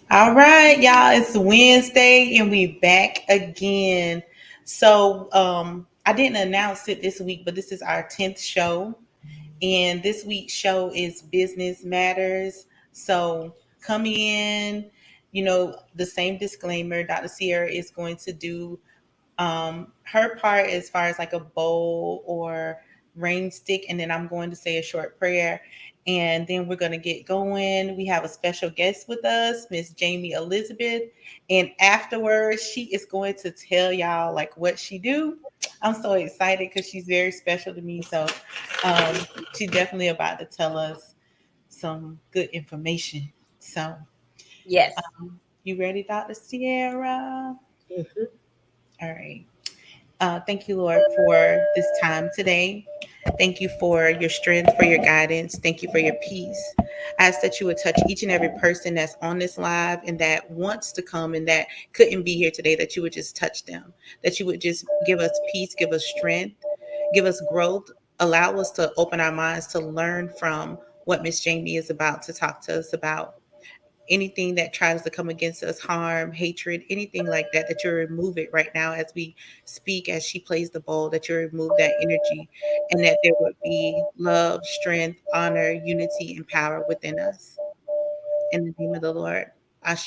All right, y'all. It's Wednesday and we back again. I didn't announce it this week, but this is our 10th show. And this week's show is Business Matters. So come in, the same disclaimer. Dr. Sierra is going to do her part as far as like a bowl or rain stick, and then I'm going to say a short prayer, and then we're going to get going. We have a special guest with us, Miss Jamie Elizabeth, and afterwards she is going to tell y'all like what she do. I'm so excited because she's very special to me. So um, she's definitely about to tell us some good information. So Yes. you ready, Dr. Sierra? Mhm. All right. Thank you, Lord, for this time today. Thank you for your strength, for your guidance. Thank you for your peace. I ask that you would touch each and every person that's on this live and that wants to come and that couldn't be here today, that you would just touch them, that you would just give us peace, give us strength, give us growth, allow us to open our minds to learn from what Miss Jamie is about to talk to us about. Anything that tries to come against us, harm, hatred, anything like that, that you remove it right now as we speak, as she plays the bowl, that you remove that energy, and that there would be love, strength, honor, unity, and power within us. In the name of the Lord, Ashe.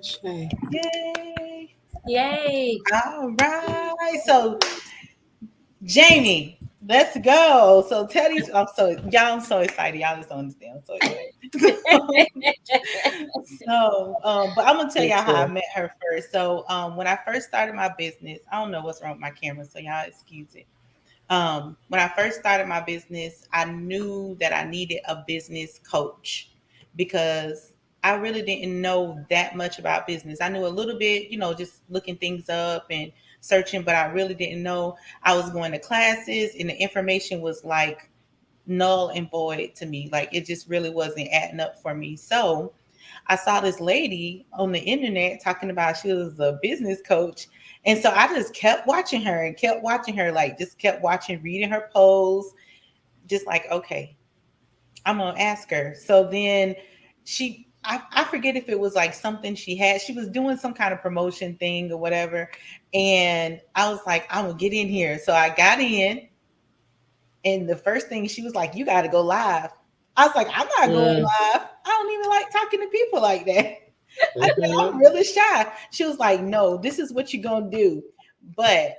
Shay. Yay. Yay. All right. So Jamie, let's go. So tell these, I'm so excited. Y'all just don't understand. I'm so excited. But I'm gonna tell Me y'all how I too. met her first. When I first started my business, I don't know what's wrong with my camera, so y'all excuse it. When I first started my business, I knew that I needed a business coach because I really didn't know that much about business. I knew a little bit, just looking things up and searching, but I really didn't know. I was going to classes and the information was like null and void to me. Like it just really wasn't adding up for me. So I saw this lady on the internet talking about she was a business coach. And so I just kept watching her and kept watching her, like just kept watching, reading her posts, just like, okay, I'm gonna ask her. So then I forget if it was like something she was doing some kind of promotion thing or whatever. And I was like, I'm gonna get in here. So I got in, and the first thing she was like, you got to go live. I was like, I'm not going Mm, live. I don't even like talking to people like that. I said, I'm mm-hmm. really shy. She was like, no, this is what you're going to do. But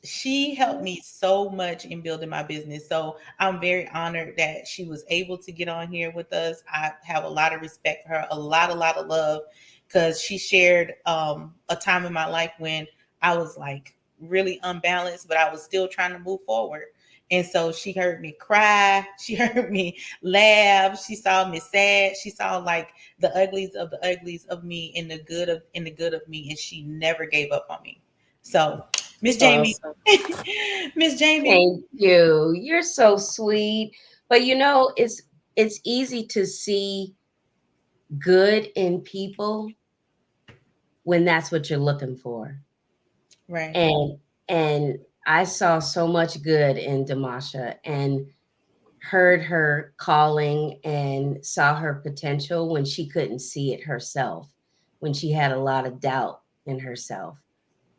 she helped me so much in building my business. So I'm very honored that she was able to get on here with us. I have a lot of respect for her, a lot of love, because she shared a time in my life when I was like really unbalanced, but I was still trying to move forward. And so she heard me cry. She heard me laugh. She saw me sad. She saw like the uglies of me and the good of me. And she never gave up on me. So Miss That's Jamie, awesome. Miss Jamie. Thank you. You're so sweet. But it's easy to see good in people when that's what you're looking for. Right. And I saw so much good in Damasha and heard her calling and saw her potential when she couldn't see it herself, when she had a lot of doubt in herself.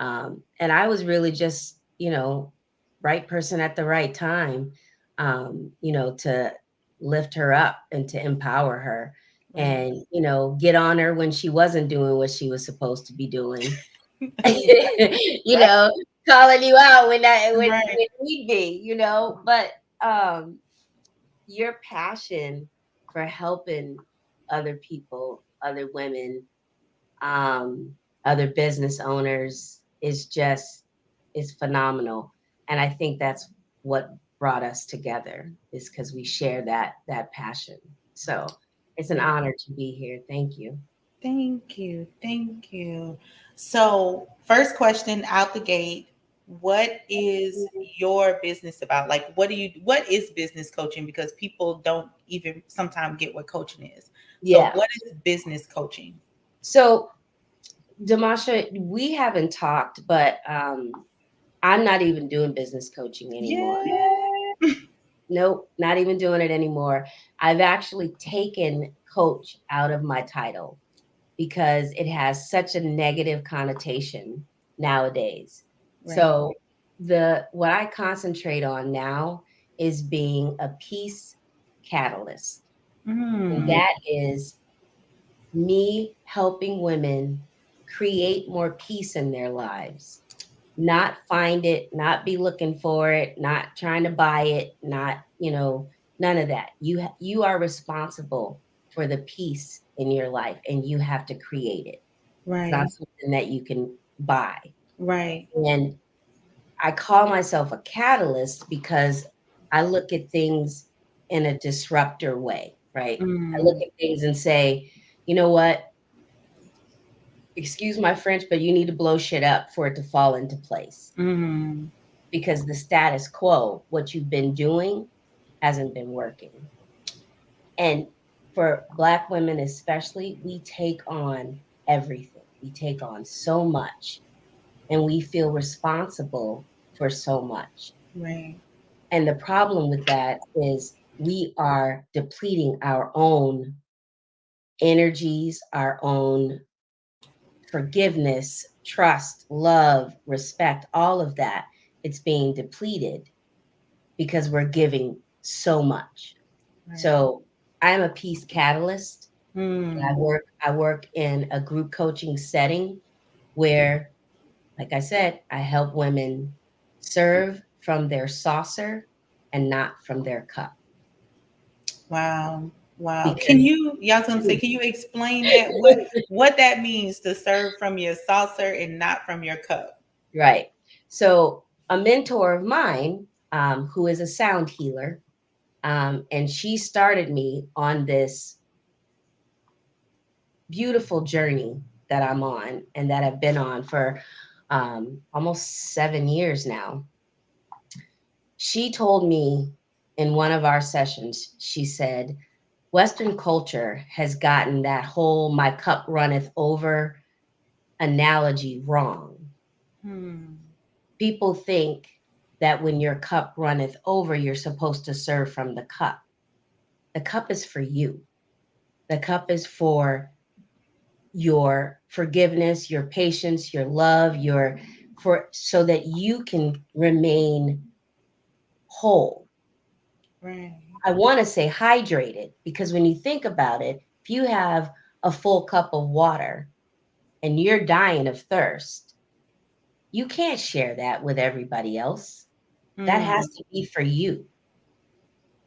And I was really just, right person at the right time, to lift her up and to empower her Right. and, get on her when she wasn't doing what she was supposed to be doing. you Right. know, calling you out when Right. need be, but um your passion for helping other people, other women, other business owners is phenomenal. And I think that's what brought us together is because we share that passion. So it's an Right. honor to be here. Thank you. Thank you. Thank you. So, first question out the gate, what is your business about? Like what is business coaching, because people don't even sometimes get what coaching is. So, Yeah. what is business coaching? So Damasha, we haven't talked, but I'm not even doing business coaching anymore. Yeah. Nope, not even doing it anymore. I've actually taken coach out of my title because it has such a negative connotation nowadays. Right. So the what I concentrate on now is being a peace catalyst. And Mm. that is me helping women create more peace in their lives, not find it, not be looking for it, not trying to buy it, not, none of that. You are responsible for the peace in your life and you have to create it. It's not Right. something that you can buy. Right. And I call myself a catalyst because I look at things in a disruptor way, right? I look Mm. at things and say, you know what? Excuse my French, but you need to blow shit up for it to fall into place Mm. because the status quo, what you've been doing, hasn't been working. And for Black women, especially, we take on everything. We take on so much and we feel responsible for so much. Right. And the problem with that is we are depleting our own energies, our own forgiveness, trust, love, respect, all of that. It's being depleted because we're giving so much. Right. So I'm a peace catalyst. And I Mm. work I work in a group coaching setting where, like I said, I help women serve from their saucer and not from their cup. Wow. Wow. Can Because you, y'all gonna say, can you explain that? What that means to serve from your saucer and not from your cup? right. So a mentor of mine, who is a sound healer, and she started me on this beautiful journey that I'm on and that I've been on for almost 7 years now. She told me in one of our sessions, she said, Western culture has gotten that whole my cup runneth over analogy wrong. Hmm. People think that when your cup runneth over, you're supposed to serve from the cup. The cup is for you. The cup is for your forgiveness, your patience, your love, your for so that you can remain whole. Right. I want to say hydrated because when you think about it, if you have a full cup of water and you're dying of thirst, you can't share that with everybody else. That has Mm. to be for you.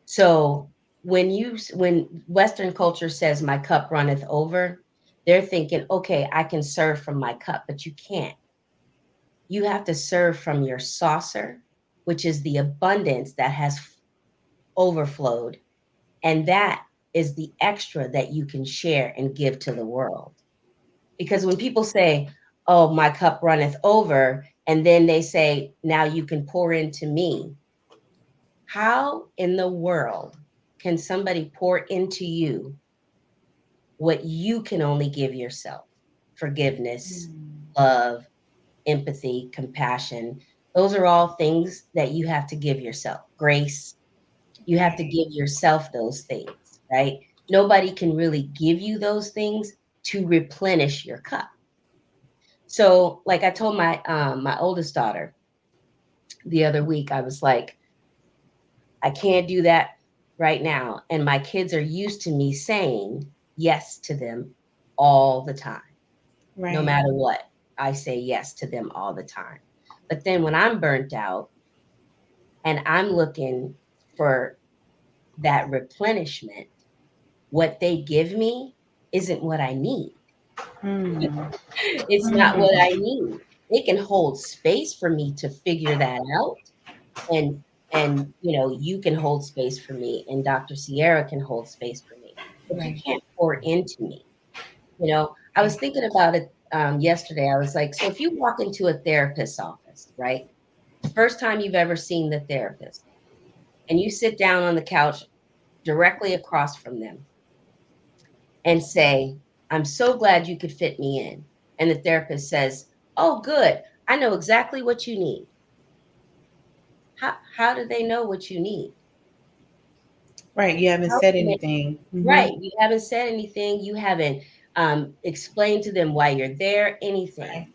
So when Western culture says my cup runneth over, they're thinking, okay, I can serve from my cup, but you can't. You have to serve from your saucer, which is the abundance that has overflowed. And that is the extra that you can share and give to the world. Because when people say, oh, my cup runneth over, and then they say, now you can pour into me, how in the world can somebody pour into you what you can only give yourself? Forgiveness, Mm. love, empathy, compassion. Those are all things that you have to give yourself. Grace, you have to Right. give yourself those things, right? Nobody can really give you those things to replenish your cup. So, like I told my oldest daughter the other week, I was like, I can't do that right now. And my kids are used to me saying yes to them all the time. No Right. matter what, I say yes to them all the time. But then when I'm burnt out and I'm looking for that replenishment, what they give me isn't what I need. Mm. It's not what I Mm. need. It can hold space for me to figure that out. And you can hold space for me and Dr. Sierra can hold space for me. But you Right. can't pour into me. I was thinking about it yesterday. I was like, so if you walk into a therapist's office, right? The first time you've ever seen the therapist, and you sit down on the couch directly across from them and say, I'm so glad you could fit me in. And the therapist says, oh, good. I know exactly what you need. How do they know what you need? Right. You haven't How said can they, anything. right? You haven't said anything. You haven't explained to them why you're there, anything. Right.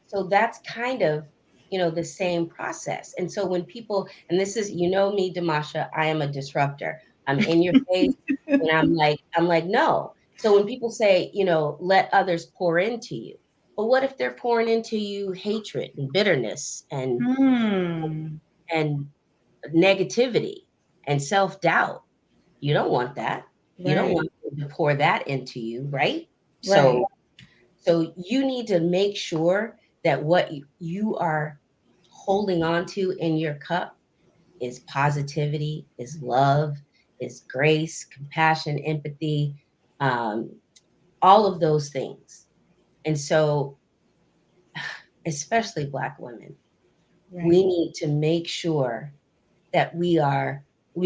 So that's kind of, the same process. And so when people, and this is, me, Damasha, I am a disruptor. I'm in your face, and I'm like, no. So when people say, let others pour into you, but what if they're pouring into you hatred and bitterness Hmm. and negativity and self-doubt? You don't want that. You don't Right. want them to pour that into you, right? Right. So you need to make sure that what you are holding on to in your cup is positivity, is love, is grace, compassion, empathy, um, all of those things. And so, especially Black women, we Right. need to make sure that we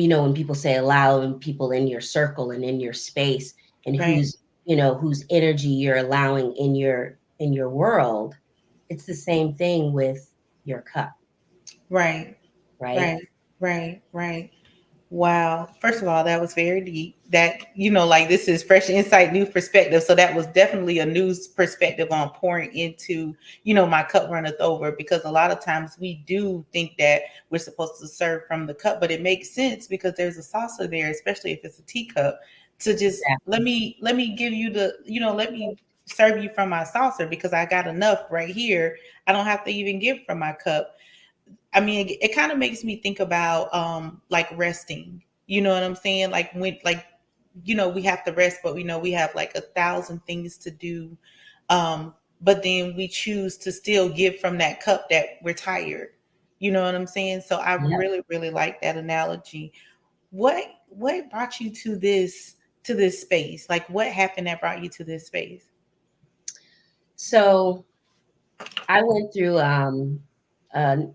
know when people say allowing people in your circle and in your space, and Right. whose energy you're allowing in your world, it's the same thing with your cup, Right. right? Right. Right. Right. Wow. First of all, that was very deep. That, like this is fresh insight, new perspective. So that was definitely a new perspective on pouring into, my cup runneth over, because a lot of times we do think that we're supposed to serve from the cup, but it makes sense because there's a saucer there, especially if it's a teacup, to just Exactly. let me give you let me serve you from my saucer because I got enough right here. I don't have to even give from my cup. I mean, it kind of makes me think about like resting. You know what I'm saying? Like when we have to rest, but we know we have like 1,000 things to do. But then we choose to still give from that cup that we're tired. You know what I'm saying? So I Yep. really, really like that analogy. What brought you to this space? Like what happened that brought you to this space? So I went through a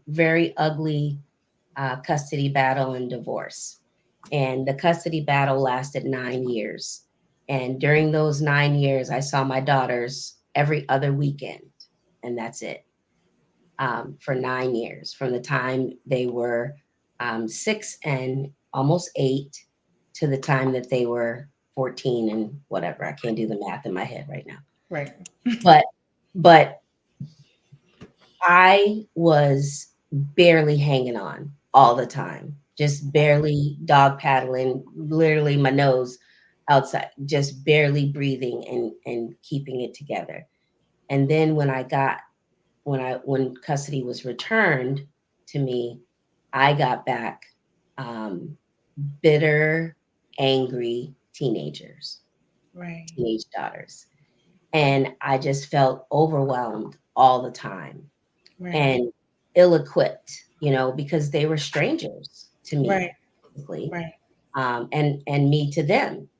very ugly custody battle and divorce. And the custody battle lasted 9 years. And during those 9 years, I saw my daughters every other weekend, and that's it, for 9 years, from the time they were 6 and almost 8 to the time that they were 14 and whatever. I can't do the math in my head right now. Right. But, but I was barely hanging on all the time, just barely dog paddling, literally my nose outside, just barely breathing and keeping it together. And then when custody was returned to me, I got back um, bitter, angry Right. teenage daughters, and I just felt overwhelmed all the time Right. and ill-equipped, because they were strangers to me, Right. basically, Right. and me to them.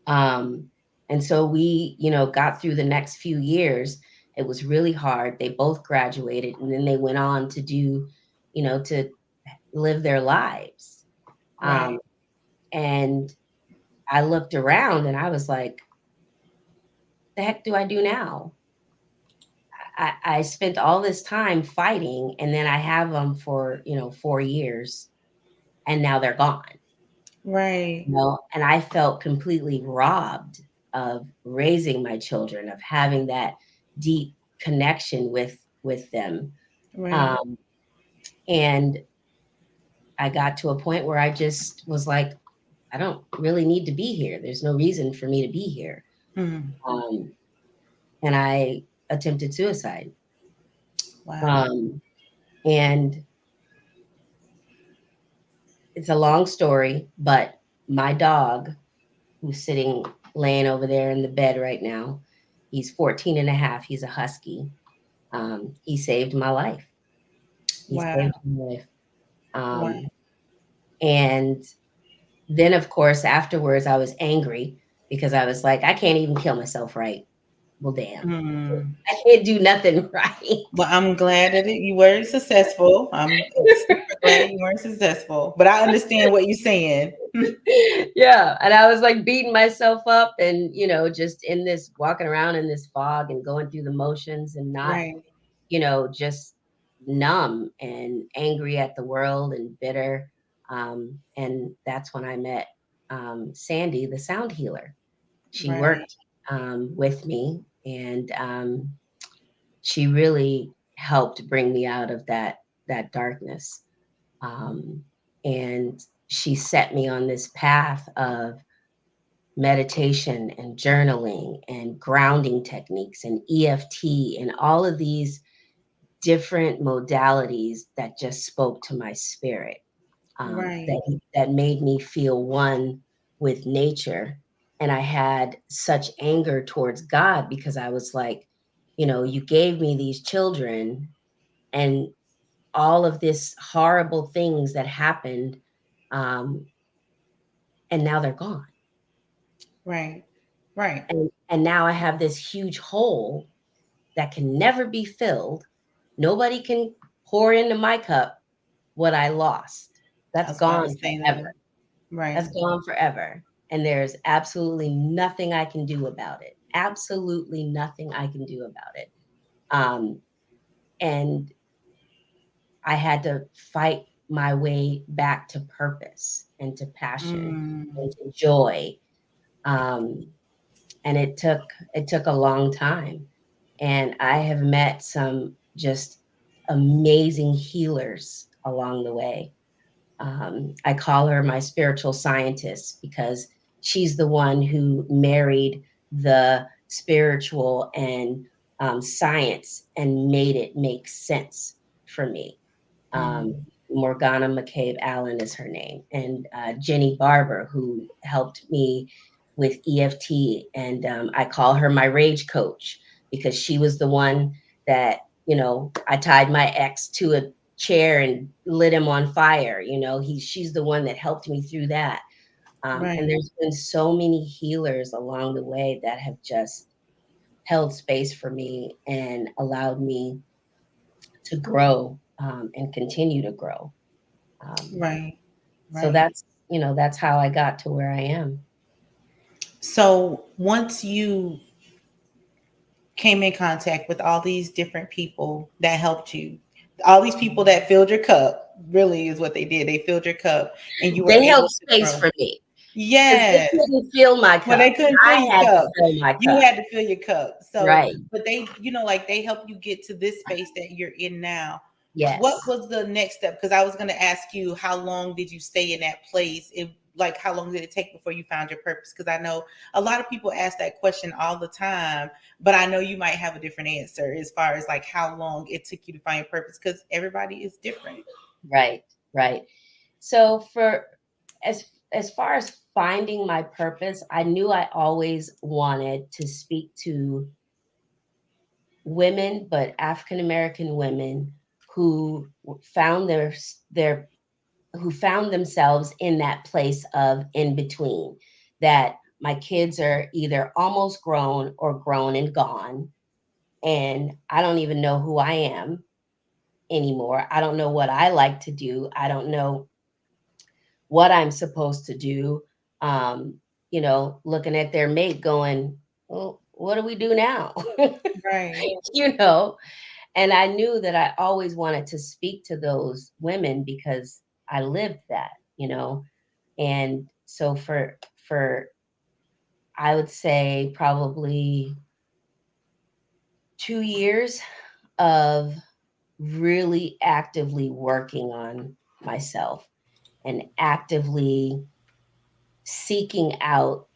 Um, and so we, got through the next few years. It was really hard. They both graduated, and then they went on to do, to live their lives. Right. Um, and I looked around and I was like, the heck do I do now? I spent all this time fighting, and then I have them for 4 years, and now they're gone. Right. And I felt completely robbed of raising my children, of having that deep connection with them. Right. Um, and I got to a point where I just was like, I don't really need to be here. There's no reason for me to be here. Mm. Um, and I attempted suicide. Wow. Um, and it's a long story, but my dog, who's sitting, laying over there in the bed right now, he's 14 and a half. He's a husky. He saved my life. He Wow. saved my life. Wow. Um, and then, of course, afterwards, I was angry because I was like, I can't even kill myself right. Well, damn. Mm. I can't do nothing right. Well, I'm glad that you were successful. I'm super glad you weren't successful, but I understand what you're saying. Yeah. And I was like beating myself up and, just in this walking around in this fog and going through the motions and not, Right. just numb and angry at the world and bitter. And that's when I met Sandy, the sound healer. She Right. worked with me, and she really helped bring me out of that darkness. Um, and she set me on this path of meditation and journaling and grounding techniques and EFT and all of these different modalities that just spoke to my spirit, Right. that made me feel one with nature. And I had such anger towards God because I was like, you gave me these children, and all of this horrible things that happened, um, and now they're gone. Right. Right. And now I have this huge hole that can never be filled. Nobody can pour into my cup what I lost. I That's was about to gone say forever. that. Right. That's gone forever. And there's absolutely nothing I can do about it. Absolutely nothing I can do about it. Um, and I had to fight my way back to purpose and to passion Mm. and to joy. Um, and it took a long time. And I have met some just amazing healers along the way. I call her my spiritual scientist because she's the one who married the spiritual and science and made it make sense for me. Um, Mm. Morgana McCabe Allen is her name, and Jenny Barber, who helped me with EFT, and I call her my rage coach because she was the one that I tied my ex to a chair and lit him on fire. She's the one that helped me through that. And Right. there's been so many healers along the way that have just held space for me and allowed me to grow, and continue to grow. Um, Right. so Right. that's how I got to where I am. So once you came in contact with all these different people that helped you, all these people that filled your cup, really is what they did. They filled your cup and you were They held able to space grow. for me because they Yes. couldn't fill my Well, they cup. couldn't fill I your had to cup. fill my You cup. had to fill your cup. So, Right. but they, like they help you get to this space that you're in now. What Yes. was the next step? Because I was going to ask you, how long did you stay in that place? Like, how long did it take before you found your purpose? Because I know a lot of people ask that question all the time, but I know you might have a different answer as far as like how long it took you to find your purpose, because everybody is different. Right. Right. So as far as finding my purpose, I knew I always wanted to speak to women, but African American women who found their who found themselves in that place of in between, that my kids are either almost grown or grown and gone, and I don't even know who I am anymore. I don't know what I like to do. I don't know what I'm supposed to do. Um, Looking at their mate going, well, what do we do now? Right. you know, and I knew that I always wanted to speak to those women because I lived that. And so for I would say probably 2 years of really actively working on myself and actively seeking out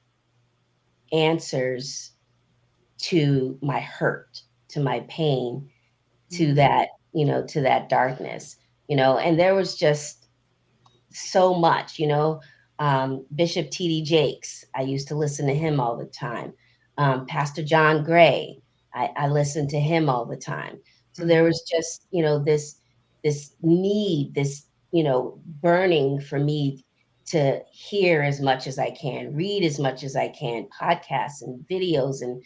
answers to my hurt, to my pain, to Mm. that darkness, and there was just so much, Bishop T.D. Jakes, I used to listen to him all the time. Pastor John Gray, I listened to him all the time. So there Mhm. was just, this need, this, burning for me to hear as much as I can, read as much as I can, podcasts and videos, and,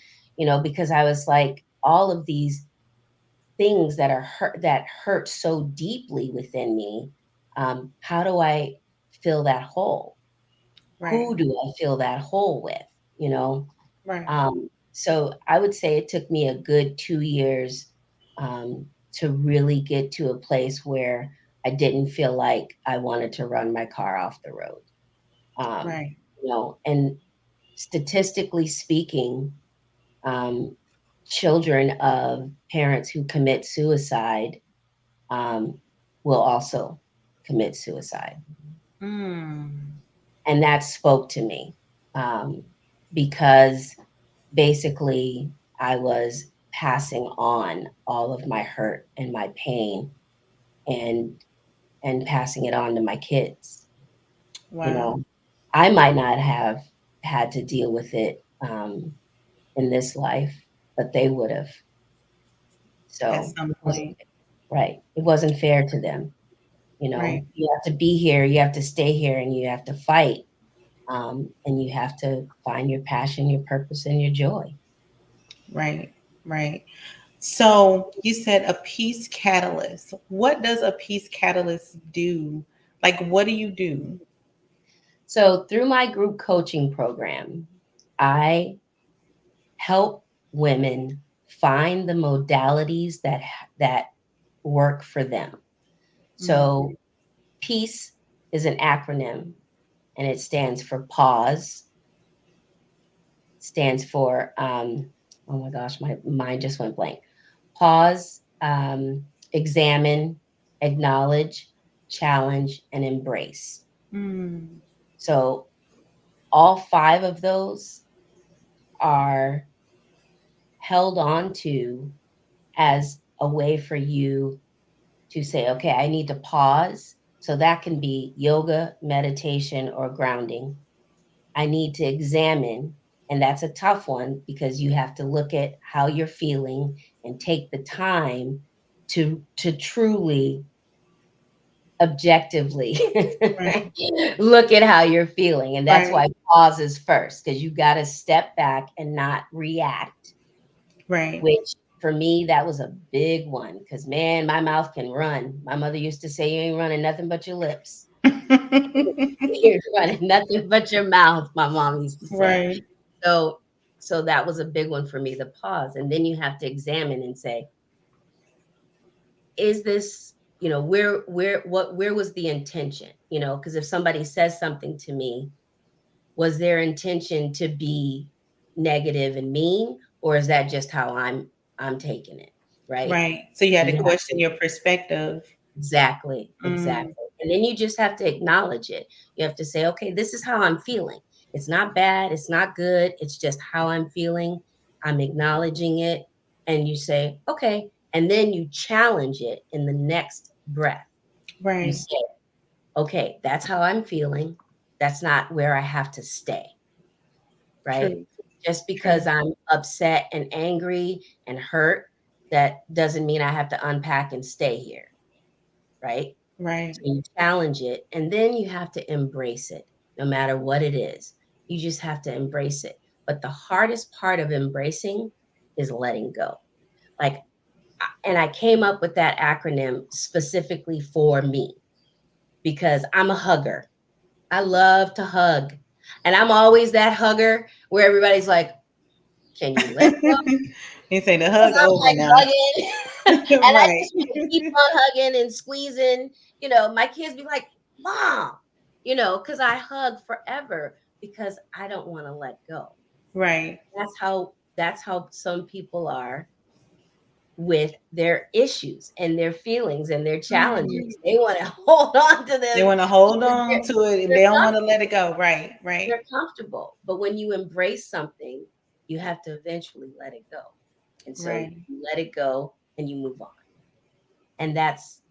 because I was like, all of these things that hurt so deeply within me. How do I fill that hole? Right. Who do I fill that hole with? You know. Right. So I would say it took me a good 2 years to really get to a place where I didn't feel like I wanted to run my car off the road. Um, Right. and statistically speaking, um, children of parents who commit suicide um, will also commit suicide. Mm. And that spoke to me um, because basically I was passing on all of my hurt and my pain and passing it on to my kids. You Wow. know, I might not have had to deal with it in this life, but they would have. At So some it wasn't point. right. It wasn't fair to them. Right. You have to be here, you have to stay here, and you have to fight. And you have to find your passion, your purpose, and your joy. Right. Right. So you said a peace catalyst. What does a peace catalyst do? Like, what do you do? So through my group coaching program, I help women find the modalities that work for them. Mm. So peace is an acronym, and it stands for pause, stands for oh my gosh, my mind just went blank. Pause, examine, acknowledge, challenge, and embrace. Mm. So all five of those are held on to as a way for you to say, okay, I need to pause. So that can be yoga, meditation, or grounding. I need to examine, and that's a tough one because you have to look at how you're feeling and take the time to truly objectively Right. look at how you're feeling. And that's Right. why pause is first, because you got to step back and not react, Right. which for me, that was a big one because man, my mouth can run. My mother used to say, you ain't running nothing but your lips. You're running nothing but your mouth, my mom used to say. Right. So so that was a big one for me, the pause. And then you have to examine and say, is this, where was the intention? Because if somebody says something to me, was their intention to be negative and mean, or is that just how I'm taking it? Right. Right. So you had And to you have question to your perspective. exactly, Mm. exactly. And then you just have to acknowledge it. You have to say, okay, this is how I'm feeling. It's not bad, it's not good, it's just how I'm feeling. I'm acknowledging it. And you say, okay. And then you challenge it in the next breath. You Right. say, okay, that's how I'm feeling. That's not where I have to stay. Right. True. Just because True. I'm upset and angry and hurt, that doesn't mean I have to unpack and stay here. Right. Right. So you challenge it, and then you have to embrace it, no matter what it is. You just have to embrace it. But the hardest part of embracing is letting go. Like, and I came up with that acronym specifically for me because I'm a hugger. I love to hug. And I'm always that hugger where everybody's like, can you let go? You say the Because hug I'm over like now. hugging. And I Right. just want to keep on hugging and squeezing. My kids be like, Mom, because I hug forever because I don't want to let go. Right. That's how some people are with their issues and their feelings and their Mm. challenges. They want to hold on to They them want to hold because on to it and they're they don't want to let comfortable. it go. Right. Right. They're comfortable. But when you embrace something, you have to eventually let it go. And so Right. you let it go and you move on. And that's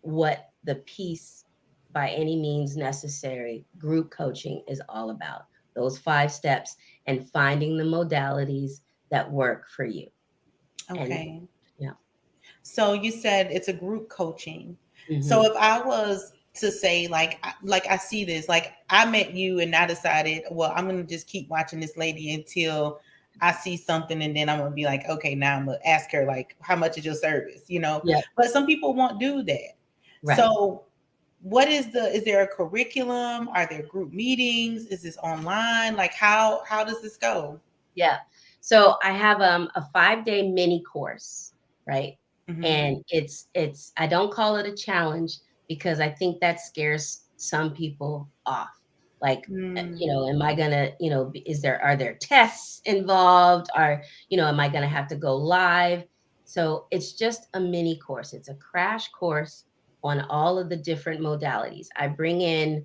what the Peace by Any Means Necessary group coaching is all about. Those 5 steps and finding the modalities that work for you. And Okay. yeah. So you said it's a group coaching. So Hmm. if I was to say like I see this, like I met you and I decided, well, I'm gonna just keep watching this lady until I see something and then I'm gonna be like, okay, now I'm gonna ask her like how much is your service? Yeah. But some people won't do that. Right. So what is there a curriculum? Are there group meetings? Is this online? Like how does this go? Yeah. So I have a 5-day mini course, right? Hmm. And it's I don't call it a challenge because I think that scares some people off. Like, Mm, am I gonna, are there tests involved? Am I gonna have to go live? So it's just a mini course. It's a crash course on all of the different modalities. I bring in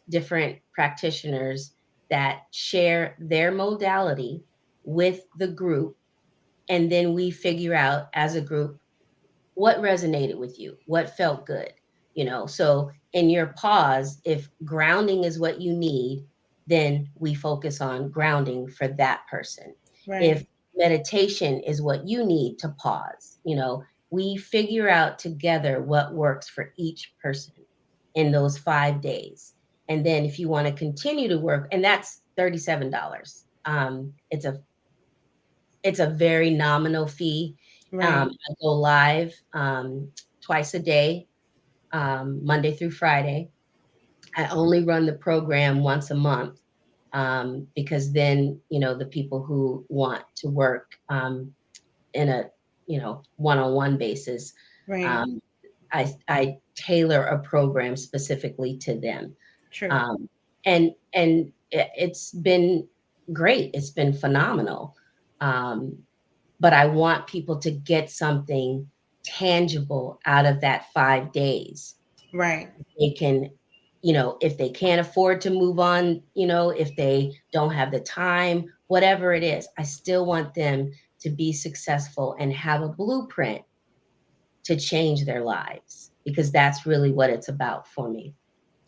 different practitioners that share their modality with the group. And then we figure out as a group what resonated with you, what felt good. So in your pause, if grounding is what you need, then we focus on grounding for that person. If right. meditation is what you need to pause, we figure out together what works for each person in those 5 days. And then if you want to continue to work, and that's $37. It's a very nominal fee. Right. I go live twice a day, Monday through Friday. I only run the program once a month, because then, the people who want to work in a, one-on-one basis, Right. um, I tailor a program specifically to them. True. Um, and it's been great. It's been phenomenal. Um, but I want people to get something tangible out of that 5 days. Right. They can, if they can't afford to move on, if they don't have the time, whatever it is, I still want them to be successful and have a blueprint to change their lives, because that's really what it's about for me.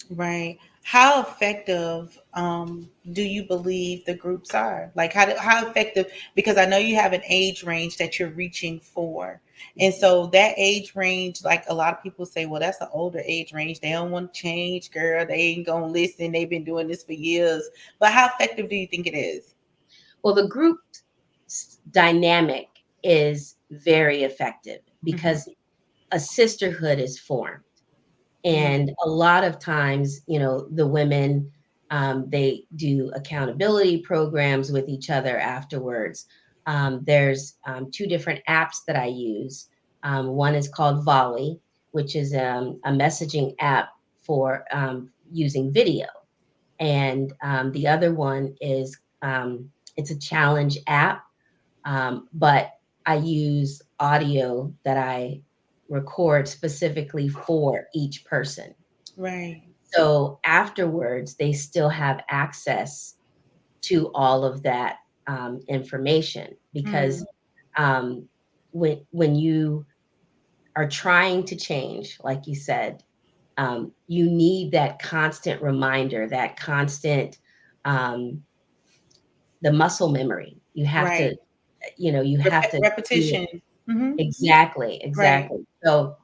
Right. How effective do you believe the groups are? Like how effective? Because I know you have an age range that you're reaching for, and so that age range, like a lot of people say, well, that's an older age range. They don't want to change, girl. They ain't gonna listen. They've been doing this for years. But how effective do you think it is? Well, the group dynamic is very effective Mm-hmm. because a sisterhood is formed. Mm, And a lot of times, the women, they do accountability programs with each other afterwards. There's two different apps that I use. One is called Volley, which is a messaging app for using video. And the other one is, it's a challenge app, but I use audio that I record specifically for each person. right. So afterwards, they still have access to all of that information, because Mm, um, when you are trying to change, like you said, you need that constant reminder, that constant um, the muscle memory. You have right. to, you have to do it. Repetition. Hmm. Exactly, Right. exactly. So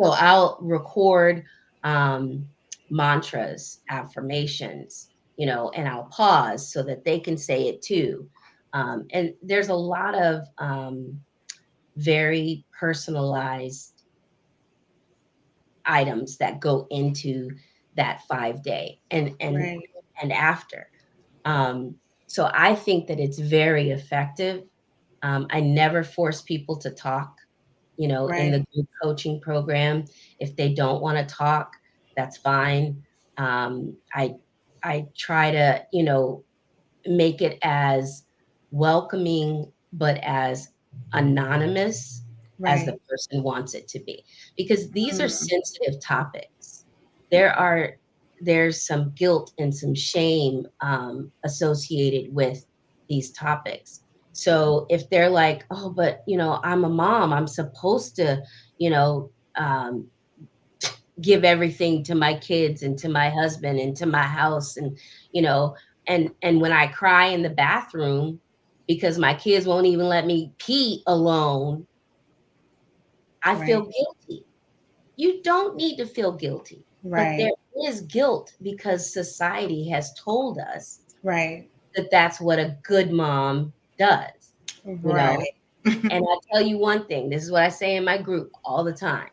I'll record um, mantras, affirmations, and I'll pause so that they can say it too. And there's a lot of very personalized items that go into that 5 day Right. and after. Um, so I think that it's very effective. I never force people to talk, in Right. the group coaching program. If they don't want to talk, that's fine. I try to, make it as welcoming but as anonymous as the Right. person wants it to be, because these are Mm, sensitive topics. There's some guilt and some shame associated with these topics. So if they're like, oh, but I'm a mom, I'm supposed to, you know um, give everything to my kids and to my husband and to my house, and you know and when I cry in the bathroom because my kids won't even let me pee alone, I feel right. guilty. You don't need to feel guilty, but there Right. is guilt because society has told us Right. that that's what a good mom does, you know Right. and I tell you one thing, this is what I say in my group all the time: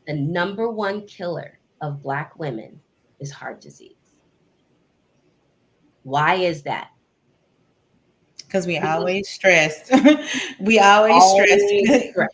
the number one killer of Black women is heart disease. Why is that? Because we Because always stressed. We always stressed. always stress.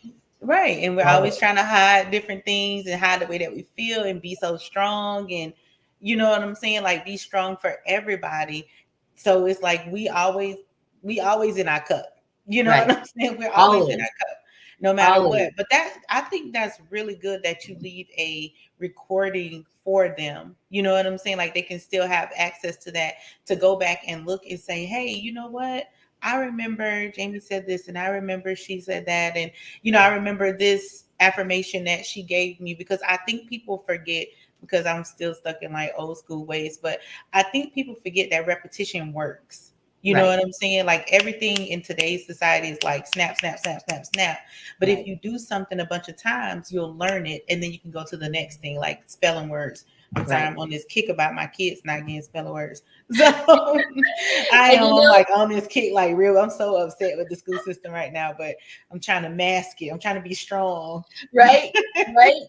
Right. And we're always Always. trying to hide different things and hide the way that we feel and be so strong. And you know what I'm saying? Like be strong for everybody. So it's like we always in our cup. You know what Right. I'm saying? We're always in Always. our cup, no matter Always. what. But that I think that's really good that you leave a recording for them. You know what I'm saying? Like they can still have access to that to go back and look and say, hey, you know what? I remember Jamie said this and I remember she said that. And I remember this affirmation that she gave me because I think people forget because I'm still stuck in like old school ways, but I think people forget that repetition works. You know Right. what I'm saying? Like everything in today's society is like snap, snap, snap, snap, snap. But if Right. you do something a bunch of times, you'll learn it and then you can go to the next thing, like spelling words. I'm sorry, Right. I'm on this kick about my kids not getting spelling words. So I And am you on know, like on this kick, like real. I'm so upset with the school system right now, but I'm trying to mask it. I'm trying to be strong. right, right.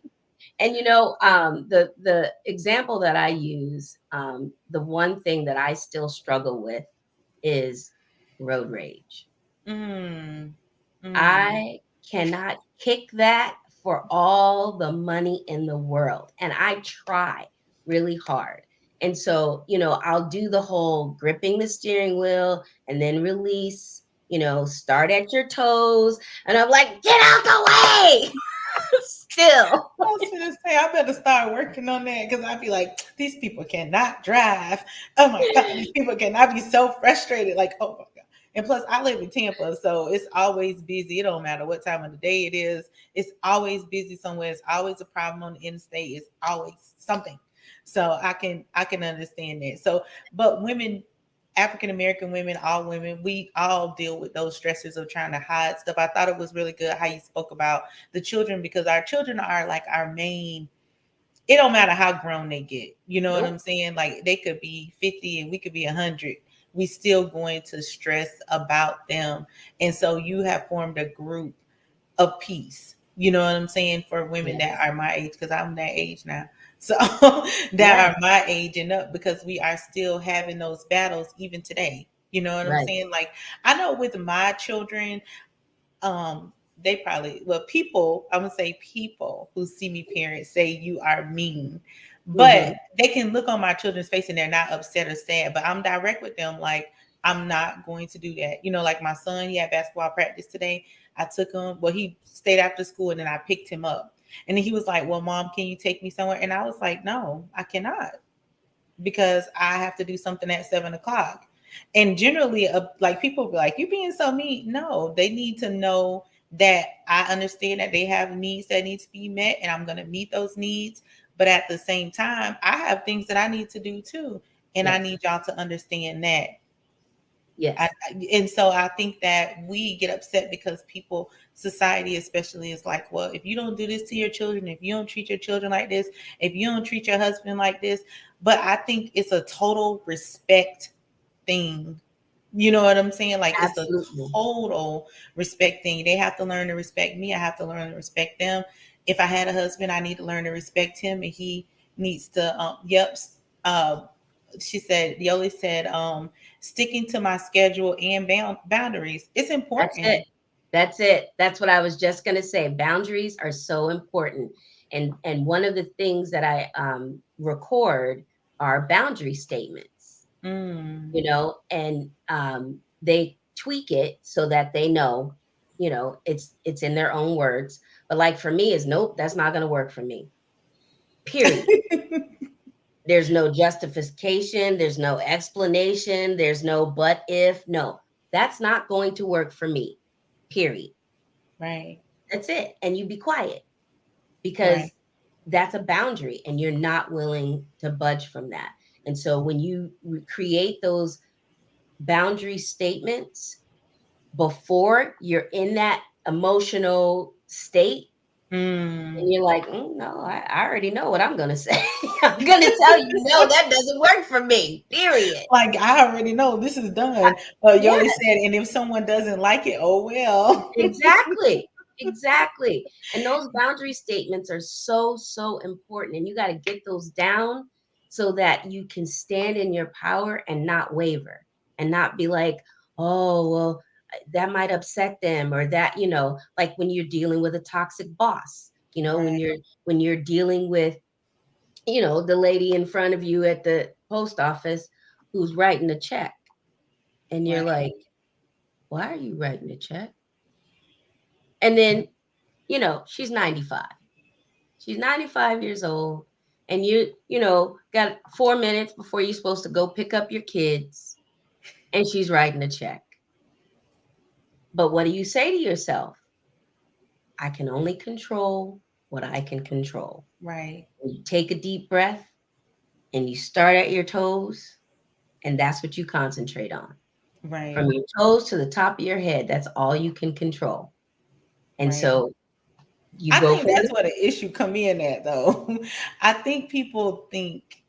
And the example that I use, the one thing that I still struggle with is road rage. Mm, mm, I cannot kick that for all the money in the world. And I try really hard. And so, I'll do the whole gripping the steering wheel and then release, start at your toes. And I'm like, get out the way still. I was gonna say I better start working on that because I'd be like, these people cannot drive. Oh my god, these people cannot be so frustrated. Like, oh my god. And plus, I live in Tampa, so it's always busy. It don't matter what time of the day it is. It's always busy somewhere. It's always a problem on the interstate. It's always something. So I can understand that. So, but women, African American women, we all deal with those stresses of trying to hide stuff. I thought it was really good how you spoke about the children because our children are like our main. It don't matter how grown they get. You know what I'm Nope. saying? Like they could be 50 and we could be 100. We still going to stress about them. And so you have formed a group of peace. You know what I'm saying? For women that Yes. are my age, because I'm that age now. So that Yes. are my age and up because we are still having those battles even today. You know what I'm Right. saying? Like I know with my children, they probably people, I'm gonna say people who see me parents say you are mean. But Hmm. they can look on my children's face and they're not upset or sad. But I'm direct with them, like I'm not going to do that. Like my son, he had basketball practice today. I took him, well, he stayed after school and then I picked him up. And then he was like, well, mom, can you take me somewhere? And I was like, no, I cannot because I have to do something at 7 o'clock. And generally, like people be like, "You being so mean." No, they need to know that I understand that they have needs that need to be met, and I'm going to meet those needs. But at the same time, I have things that I need to do too, and I Yes. need y'all to understand that. I, Yes. and so I think that we get upset because people, society especially, is like, well, if you don't do this to your children, if you don't treat your children like this, if you don't treat your husband like this, but I think it's a total respect thing. You know what I'm saying? Like it's a Absolutely. total respect thing. They have to learn to respect me. I have to learn to respect them. If I had a husband, I need to learn to respect him, and he needs to. Yep. Uh, she said. Yoli said, sticking to my schedule and boundaries. It's That's it. important. That's it. That's what I was just going to say. Boundaries are so important. And one of the things that I record are boundary statements, Mm. and they tweak it so that they know, it's in their own words. But like for me is nope, that's not going to work for me. Period. There's no justification, there's no explanation, there's no but if. No, that's not going to work for me. Period. Right. That's it. And you be quiet Right. because that's a boundary and you're not willing to budge from that. And so when you create those boundary statements before you're in that emotional state, and Mm. you're like, no, I already know what I'm going to say. I'm going to tell you, no, that doesn't work for me, period. Like I already know this is done. Yeah, Yoli said, and if someone doesn't like it, oh well. exactly. Exactly. And those boundary statements are so, so important. And you got to get those down so that you can stand in your power and not waver and not be like, oh, well, that might upset them, or that, like when you're dealing with a toxic boss, Right. when you're dealing with, the lady in front of you at the post office who's writing a check, and you're Right. like, why are you writing a check? And then, she's 95. She's 95 years old, and got 4 minutes before you're supposed to go pick up your kids, and she's writing a check. But what do you say to yourself? I can only control what I can control. Right. You take a deep breath and you start at your toes, and that's what you concentrate on. Right. From your toes to the top of your head, that's all you can control. And Right. so you I go think from that's where the issue come in at though. I think people think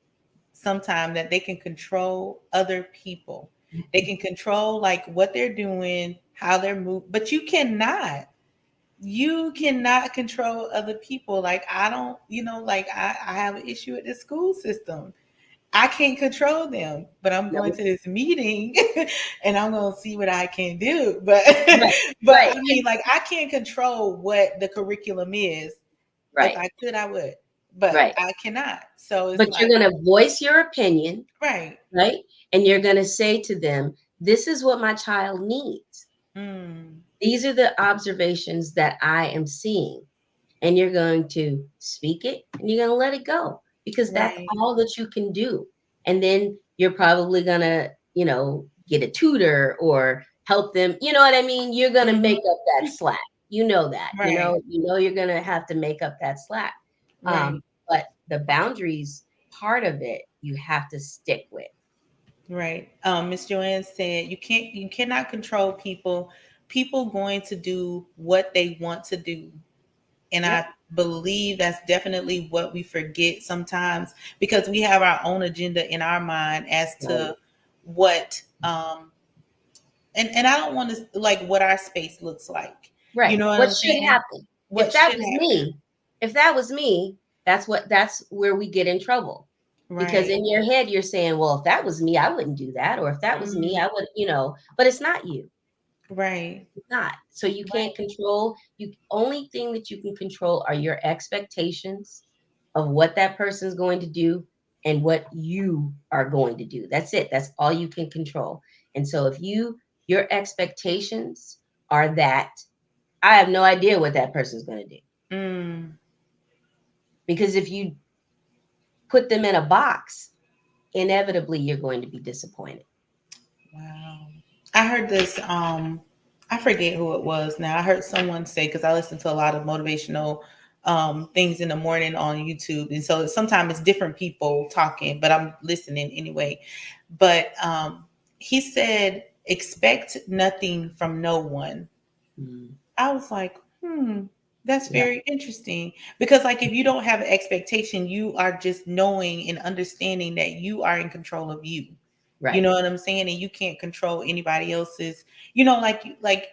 sometimes that they can control other people. They can control like what they're doing, how they're moving, but you cannot. You cannot control other people. Like I don't, like I have an issue with the school system. I can't control them, but I'm going no, to this meeting and I'm going to see what I can do. But right, but right, I mean like I can't control what the curriculum is. If right, I could, I would, but right. I cannot. So it's But you're like, going to voice your opinion, right. right? And you're going to say to them, this is what my child needs. Mm, These are the observations that I am seeing. And you're going to speak it and you're going to let it go, because that's right. all that you can do. And then you're probably going to, get a tutor or help them. You know what I mean? You're going to Mhm. make up that slack. You know that, Right. you're going to have to make up that slack. Right. But the boundaries part of it, you have to stick with. Right. Miss Joanne said you cannot control people. People going to do what they want to do. And I Yep. believe that's definitely what we forget sometimes because we have our own agenda in our mind as Right. to what and I don't want to like what our space looks like. You Right. know what What I'm should saying? happen? If What that should was happen? me, if that was me, that's where we get in trouble. Because Right. in your head you're saying, well, if that was me, I wouldn't do that. Or if that was me, Mhm. I would, but it's not you. Right. It's not. So you can't Right. control, you only thing that you can control are your expectations of what that person's going to do and what you are going to do. That's it. That's all you can control. And so if your expectations are that I have no idea what that person's going to do. Mm. Because if you put them in a box, inevitably you're going to be disappointed. Wow. I heard this I forget who it was now. I heard someone say cuz I listen to a lot of motivational things in the morning on YouTube and so sometimes it's different people talking, but I'm listening anyway. But he said expect nothing from no one. Mm, I was like, that's yeah, very interesting. Because, like, if you don't have an expectation, you are just knowing and understanding that you are in control of you. You right, know what I'm saying? And you can't control anybody else's, like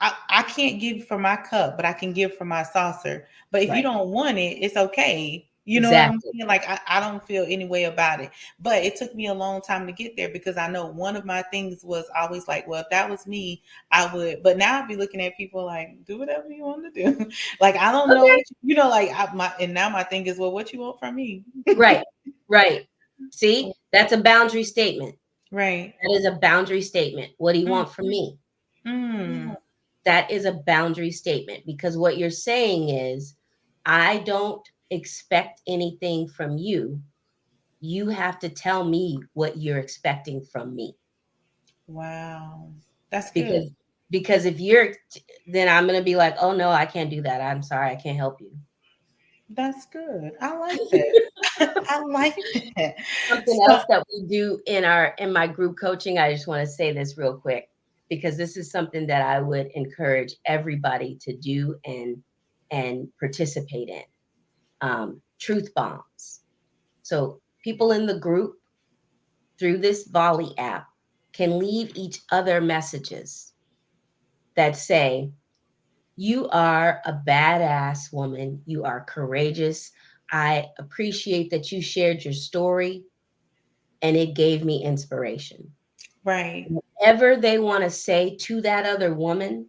I can't give from my cup, but I can give from my saucer. But if you right. don't want it, it's okay. You know what I'm Exactly. saying? Like I don't feel any way about it. But it took me a long time to get there because I know one of my things was always like, well, if that was me, I would. But now I'd be looking at people like, do whatever you want to do. Like I don't know Okay. what like and now my thing is, well, what you want from me? Right. Right. See, that's a boundary statement. Right. That is a boundary statement. What do you want from me? Mm. That is a boundary statement, because what you're saying is, I don't expect anything from you. You have to tell me what you're expecting from me. Wow. That's good. Because if you're, then I'm going to be like, oh no, I can't do that. I'm sorry, I can't help you. That's good. I like that. I like that. Something So else that we do in my group coaching, I just want to say this real quick, because this is something that I would encourage everybody to do and participate in. Truth bombs. So people in the group, through this Volley app, can leave each other messages that say, you are a badass woman. You are courageous. I appreciate that you shared your story, and it gave me inspiration. Right. Whatever they want to say to that other woman,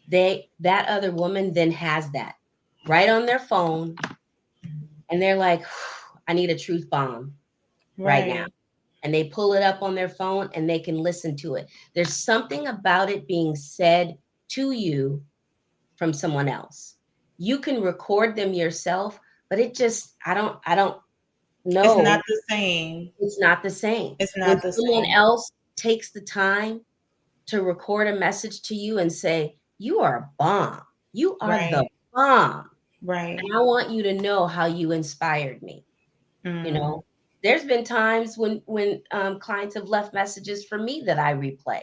that other woman then has that right on their phone, and they're like, I need a truth bomb right now. Right. And they pull it up on their phone and they can listen to it. There's something about it being said to you from someone else. You can record them yourself, but it just, I don't It's not know. the same. It's not the same. It's When not the someone same. else takes the time to record a message to you and say, you are a bomb. You are the Right. bomb. Right. And I want you to know how you inspired me. You Mm, know, there's been times when clients have left messages for me that I replay,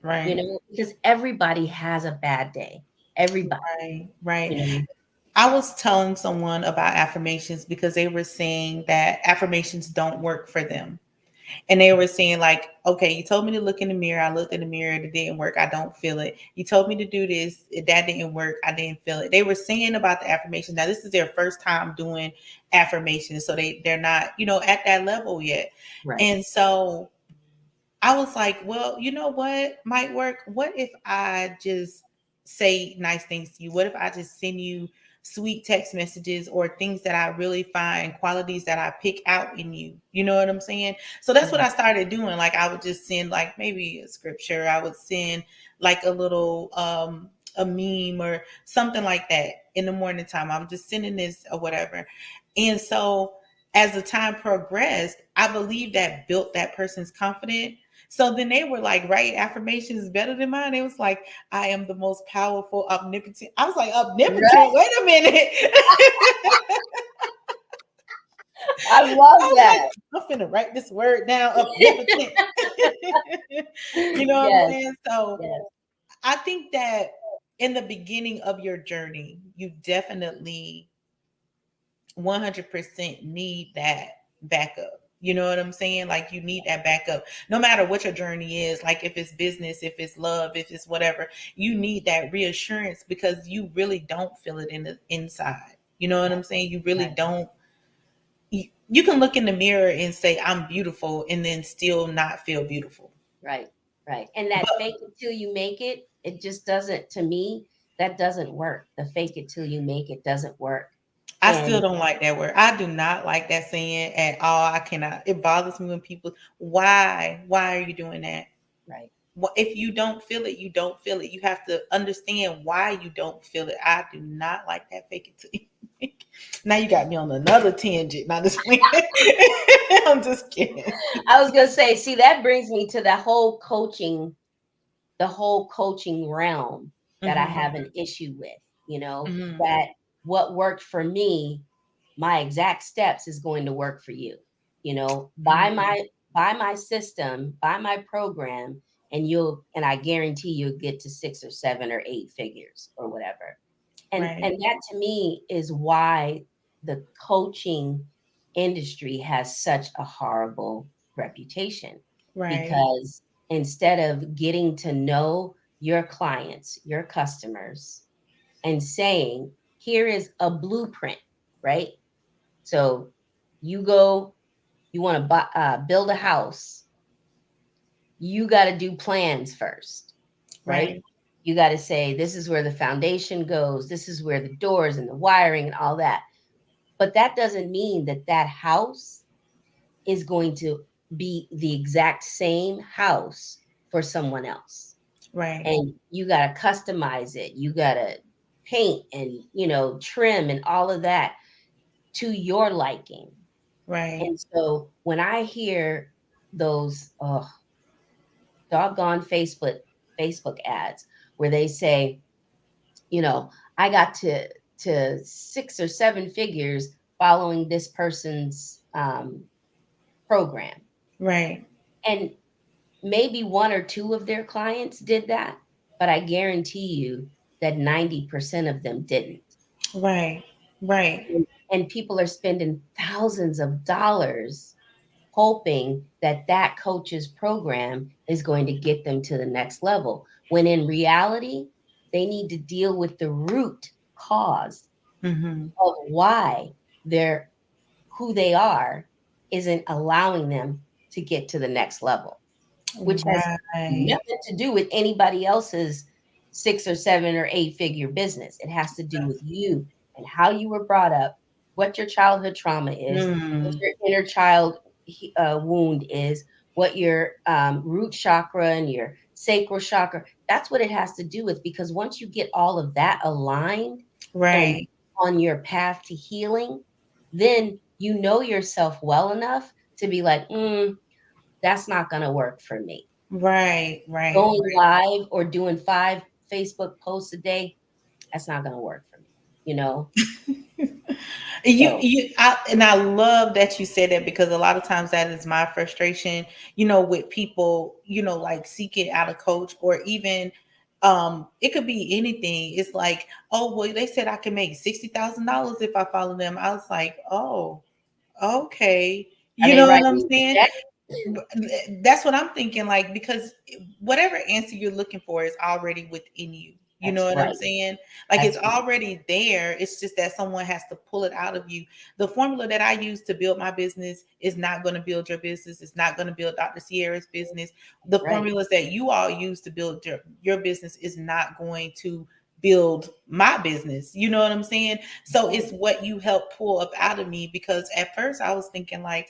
right. because everybody has a bad day. Everybody, Right. Right. you know. I was telling someone about affirmations because they were saying that affirmations don't work for them. And they were saying, like, okay, you told me to look in the mirror. I looked in the mirror. It didn't work. I don't feel it. You told me to do this. That didn't work. I didn't feel it. They were saying about the affirmations. Now, this is their first time doing affirmations. So they're not, at that level yet. Right. And so I was like, well, you know what might work? What if I just say nice things to you? What if I just send you sweet text messages or things that I really find, qualities that I pick out in you? You know what I'm saying? So that's what Mhm. I started doing. Like I would just send like maybe a scripture. I would send like a little a meme or something like that in the morning time. I'm just sending this or whatever. And so as the time progressed, I believe that built that person's confidence. So then they were like, right, affirmation is better than mine. It was like, I am the most powerful, omnipotent. I was like, Right. omnipotent? Wait a minute. I I love was like, that. I'm finna write this word down, omnipotent. You know what I'm Yes. saying? So Yes. I think that in the beginning of your journey, you definitely 100% need that backup. You know what I'm saying? Like you need that backup no matter what your journey is. Like if it's business, if it's love, if it's whatever, you need that reassurance because you really don't feel it in the inside. You know what Right. I'm saying? You really Right. don't. You can look in the mirror and say, I'm beautiful, and then still not feel beautiful. Right. Right. And that But fake it till you make it, it just doesn't, to me, that doesn't work. The fake it till you make it doesn't work. I still And don't like that word. I do not like that saying at all. I cannot. It bothers me when people, why? Why are you doing that? right. If you don't feel it, you don't feel it. You have to understand why you don't feel it. I do not like that fake it till you make it. Now you got me on another tangent. Not this I'm just kidding. I was gonna say, see, that brings me to the whole coaching realm that I Hmm. have an issue with, Hmm. that what worked for me, my exact steps is going to work for you. Buy Hmm. my system, buy my program, and I guarantee you'll get to 6 or 7 or 8 figures or whatever. And Right. that to me is why the coaching industry has such a horrible reputation, Right. because instead of getting to know your clients, your customers, and saying, here is a blueprint, right? So you want to build a house, you got to do plans first, right? Right. You got to say, this is where the foundation goes, this is where the doors and the wiring and all that. But that doesn't mean that that house is going to be the exact same house for someone else. Right. And you got to customize it. You got to paint and, trim and all of that to your liking. Right. And so when I hear those doggone Facebook ads where they say, I got to 6 or 7 figures following this person's program, Right. and maybe one or two of their clients did that, but I guarantee you that 90% of them didn't. Right. Right. And people are spending thousands of dollars hoping that that coach's program is going to get them to the next level, when in reality, they need to deal with the root cause Hmm. of why they're who they are isn't allowing them to get to the next level. which has Right. nothing to do with anybody else's 6 or 7 or 8 figure business. It has to do with you and how you were brought up, what your childhood trauma is, what Mm, your inner child wound is, what your root chakra and your sacral chakra. That's what it has to do with, because once you get all of that aligned and right. on your path to healing, then you know yourself well enough to be like, that's not going to work for me. Right. Right. Going live or doing 5 Facebook posts a day, that's not going to work for me, you know? So, And I love that you said that, because a lot of times that is my frustration, with people, like seeking out a coach, or even it could be anything. It's like, oh well, they said I can make $60,000 if I follow them. I was like, oh, okay. are You they know what I'm writing the saying? check? That's what I'm thinking, like, because whatever answer you're looking for is already within you. You know That's what I'm right. saying? Like, it's That's right. already there. It's just that someone has to pull it out of you. The formula that I use to build my business is not going to build your business. It's not going to build Dr. Sierra's business. The Right. formulas that you all use to build your business is not going to build my business. You know what I'm saying? So Right. it's what you help pull up out of me, because at first I was thinking like,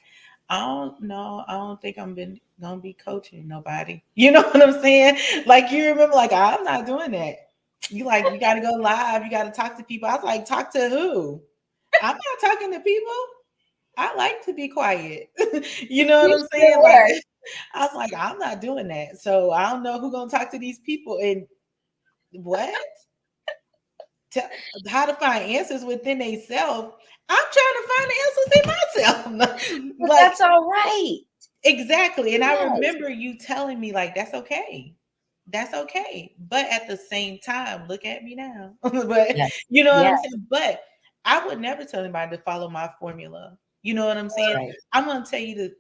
I don't know. I don't think gonna be coaching nobody. You know what I'm saying? Like, you remember, like, I'm not doing that. You like, you gotta go live, you gotta talk to people. I was like, talk to who? I'm not talking to people. I like to be quiet. You know You what I'm saying? sure Like, were. I was like, I'm not doing that. So I don't know who gonna talk to these people, and what to, how to find answers within themselves. I'm trying to find the answers in myself. But Like, that's all right. exactly. And I Yes. remember you telling me, like, that's okay. That's okay. But at the same time, look at me now. But Yes. you know what Yes. I'm saying? But I would never tell anybody to follow my formula. You know what I'm saying? Right. I'm going to tell you to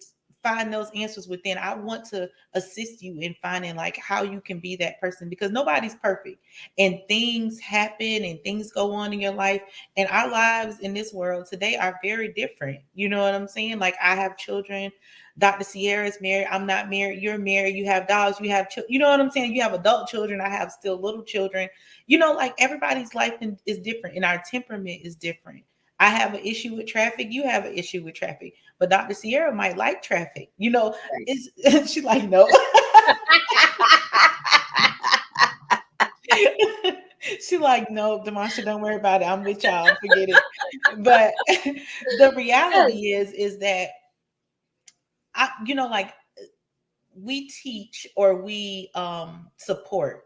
find those answers within. I want to assist you in finding like how you can be that person, because nobody's perfect, and things happen and things go on in your life, and our lives in this world today are very different. You know what I'm saying? Like, I have children. Dr. Sierra is married. I'm not married. You're married. You have dogs. You have children. You know what I'm saying? You have adult children. I have still little children. Like, everybody's life is different, and our temperament is different. I have an issue with traffic. You have an issue with traffic. But Dr. Sierra might like traffic. Right. It's she's like, no. She like, no, Demasha, don't worry about it. I'm with y'all. Forget it. But the Yes. reality is that like, we teach, or we support,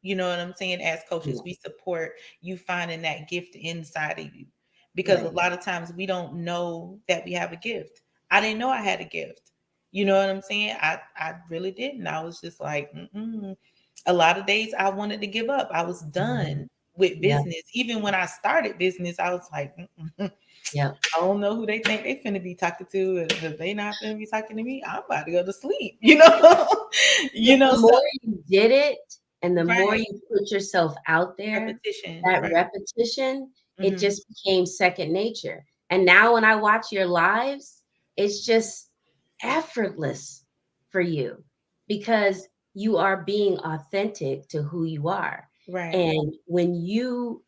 you know what I'm saying, as coaches, Yeah. we support you finding that gift inside of you, because a Right. lot of times we don't know that we have a gift. I didn't know I had a gift. You know what I'm saying? I really didn't. I was just like, mm-mm. A lot of days I wanted to give up. I was done with Yeah. business. Even when I started business, I was like, mm-mm. Yeah. I don't know who they think they finna be talking to. And if they not finna be talking to me, I'm about to go to sleep. You know, But the So more you did it and the more right, you put yourself out there, repetition, that right? repetition, it Hmm. just became second nature. And now when I watch your lives, it's just effortless for you because you are being authentic to who you are. Right. And when you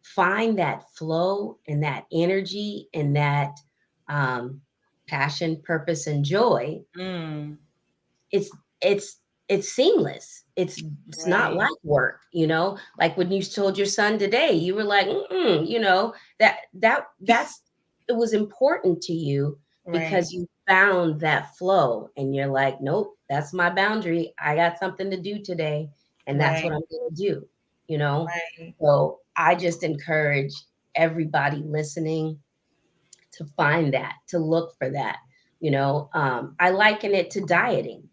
find that flow and that energy and that um, passion, purpose, and joy, Mm, it's it's it's seamless. It's not right. like work, like when you told your son today, you were like, that's it was important to you Right. because you found that flow and you're like, nope, that's my boundary. I got something to do today, and that's what Right. I'm going to do, you know. Right. So I just encourage everybody listening to find that, to look for that. I liken it to dieting.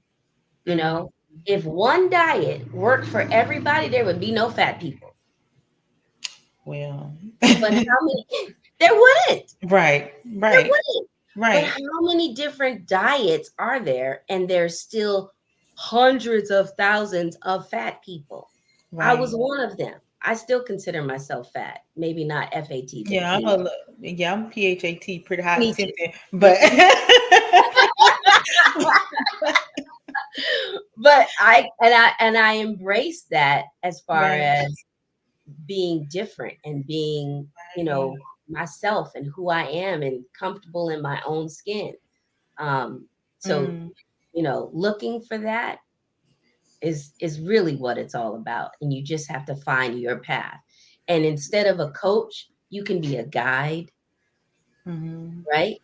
you Mm, know, if one diet worked for everybody, there would be no fat people. well, But how many? There wouldn't. right. There Right. wouldn't. But Right. how many different diets are there? And there's still hundreds of thousands of fat people. I was Right. one of them. I still consider myself fat. Maybe not FAT, but Yeah, I'm PHAT, pretty hot Me too. tempting, Me but too. But I embrace that as far Right. as being different and being, Right. myself and who I am and comfortable in my own skin. So, Mm, looking for that is really what it's all about. And you just have to find your path. And instead of a coach, you can be a guide, mhm, right?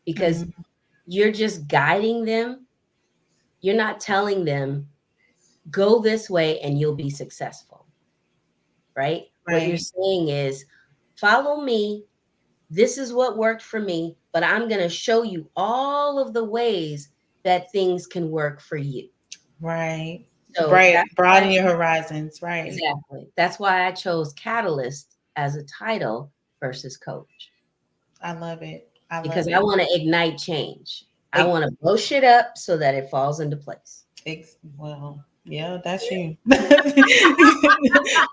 Because mhm. you're just guiding them. You're not telling them, go this way and you'll be successful, right? What you're Right. saying is, follow me. This is what worked for me, but I'm going to show you all of the ways that things can work for you. Right. So Right. that's Broaden why, your horizons. Right. exactly. That's why I chose Catalyst as a title versus coach, I love it. I because love I it. want to ignite change. I Ex- want to blow shit up so that it falls into place. well, yeah, that's you.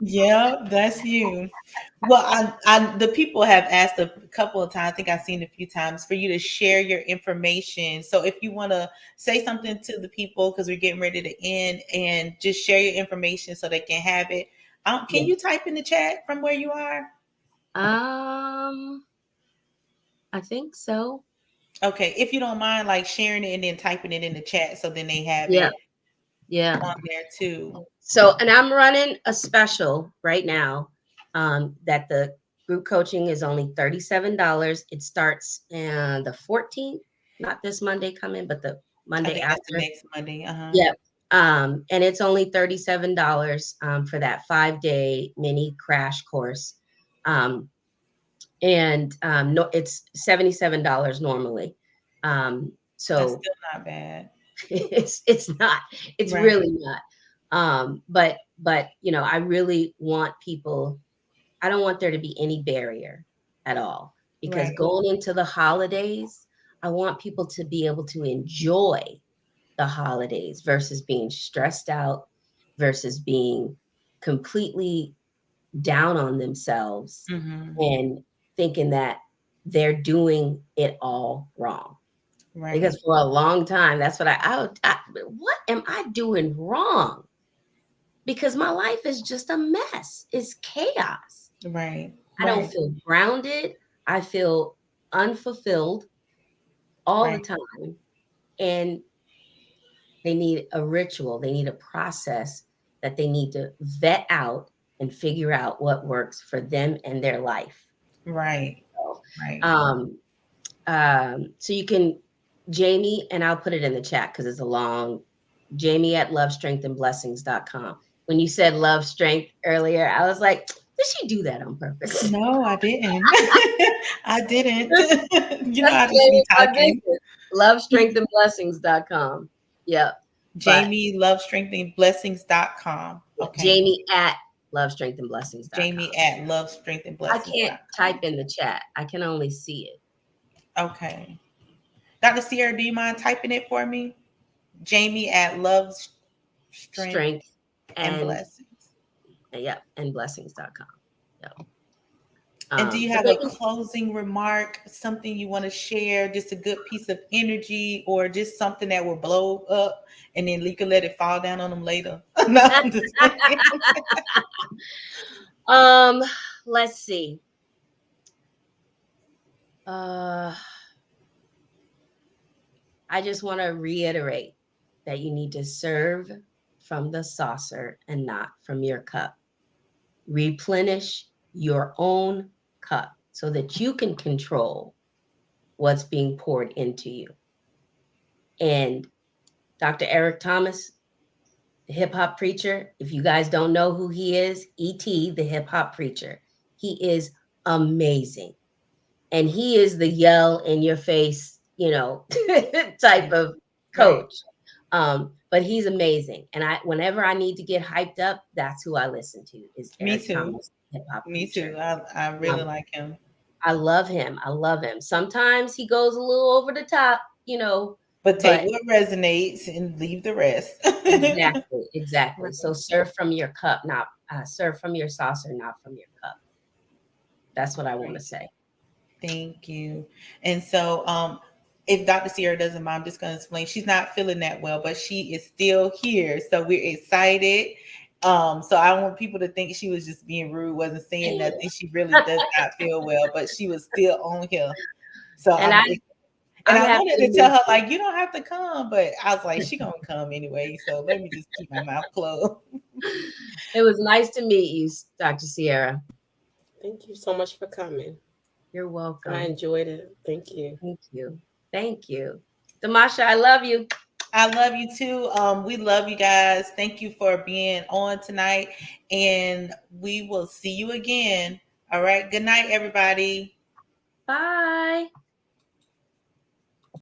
Yeah, that's you. Well, the people have asked a couple of times. I think I've seen a few times for you to share your information. So if you want to say something to the people, because we're getting ready to end, and just share your information so they can have it. Can Yeah. you type in the chat from where you are? Um, I think so. Okay, if you don't mind, like sharing it and then typing it in the chat, so then they have Yeah. it Yeah. on there too. So, and I'm running a special right now, that the group coaching is only $37. It starts the 14th, not this Monday coming, but the I Monday think that's the after. next Monday. Uh-huh. Yep. And it's only $37 for that 5-day mini crash course. Um, and no, it's $77 normally. That's So still not bad. it's not, it's Right. really not. But I really want people, I don't want there to be any barrier at all, because Right. going into the holidays, I want people to be able to enjoy the holidays versus being stressed out, versus being completely down on themselves Mm-hmm. and thinking that they're doing it all wrong. Right. Because for a long time, that's what what am I doing wrong? Because my life is just a mess. It's chaos. Right. I don't Right. feel grounded. I feel unfulfilled all the Right. time. And they need a ritual, they need a process that they need to vet out and figure out what works for them and their life. Right. So, Right. um, so you can, Jamie, and I'll put it in the chat because it's a long, Jamie at lovestrengthandblessings.com. When you said love strength earlier, I was like, did she do that on purpose? No, I didn't. I didn't. You know, That's I just be Jamie, my talking. business. Lovestrengthandblessings.com. Yep. But Jamie lovestrengthandblessings.com. yeah, Okay. Jamie at lovestrengthandblessings.com. Jamie at I can't type lovestrengthandblessings.com. in the chat. I can only see it. Okay. Dr. Sierra, do you mind typing it for me? Jamie at love, strength, Strength and and blessings. yep, and blessings.com. Yep. And do you But have they a can, closing remark, something you want to share, just a good piece of energy, or just something that will blow up and then you can let it fall down on them later? No, I'm just kidding. um, let's see. Uh, I just want to reiterate that you need to serve from the saucer and not from your cup. Replenish your own cup so that you can control what's being poured into you. And Dr. Eric Thomas, the hip hop preacher, if you guys don't know who he is, E.T., the hip hop preacher, he is amazing. And he is the yell in your face, type Right, of right. coach. But he's amazing. And whenever I need to get hyped up, that's who I listen to, is Me Eric too. Thomas, hip hop Me preacher. too. I really Um, like him. I love him. I love him. Sometimes he goes a little over the top, But take but what resonates and leave the rest. exactly, exactly. So Right, serve from your cup, not serve from your saucer, not from your cup. That's what I want to right. say. Thank you. And so, if Dr. Sierra doesn't mind, I'm just going to explain. She's not feeling that well, but she is still here. So we're excited. So I don't want people to think she was just being rude, wasn't saying nothing. She really does not feel well, but she was still on here. So And I I'm happy wanted to to tell meet her, you. like, you don't have to come, but I was like, she gonna come anyway. So let me just keep my mouth closed. It was nice to meet you, Dr. Sierra. Thank you so much for coming. You're I welcome. enjoyed it. Thank you. Thank you. Thank you. Damasha, I love you. I love you too. We love you guys. Thank you for being on tonight, and we will see you again. All right. Good night, everybody. Bye.